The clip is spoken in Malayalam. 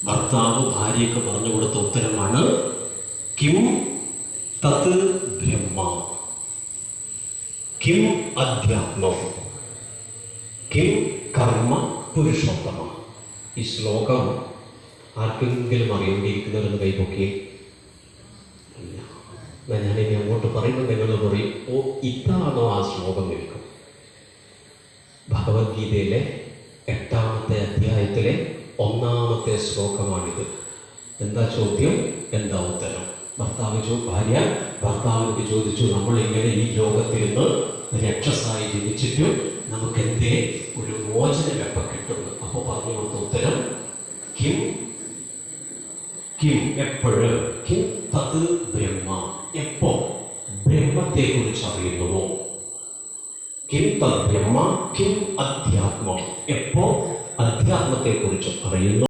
ഭർത്താവ് ഭാര്യയ്ക്ക് പറഞ്ഞു കൊടുത്ത ഉത്തരമാണ് കിം തത് ബ്രഹ്മ, കിം അധ്യാത്മം, കിം കർമ്മ പുരുഷോത്തമ. ഈ ശ്ലോകം ആർക്കെങ്കിലും അറിയേണ്ടിയിരിക്കുന്നവരെന്ന് കൈപൊക്കി. ഞാനിനി അങ്ങോട്ട് പറയുമ്പോൾ നിങ്ങൾ പറയും, ഓ ഇതാണോ ആ ശ്ലോകം നിൽക്കും. ഭഗവത്ഗീതയിലെ 8ാമത്തെ അധ്യായത്തിലെ 1ാമത്തെ ശ്ലോകമാണിത്. എന്താ ചോദ്യം, എന്താ ഉത്തരം? ഭാര്യ ഭർത്താവിനോട് ചോദിച്ചു, നമ്മൾ ഇങ്ങനെ ഈ ലോകത്തിൽ നിന്ന് രക്ഷസായി ജനിച്ചിട്ടും നമുക്ക് എന്തേ ഒരു മോചനം എപ്പോൾ കിട്ടുന്നു? അപ്പോൾ പറഞ്ഞു കൊടുത്ത ഉത്തരം കിം കിം, എപ്പോഴ്, കിം തത് ബ്രഹ്മ, എപ്പോ ബ്രഹ്മത്തെ കുറിച്ച് അറിയുന്നുവോ. കിം തത് ബ്രഹ്മ കിം അധ്യാത്മം, എപ്പോ അധ്യാത്മത്തെ കുറിച്ച് അറിയുന്നു.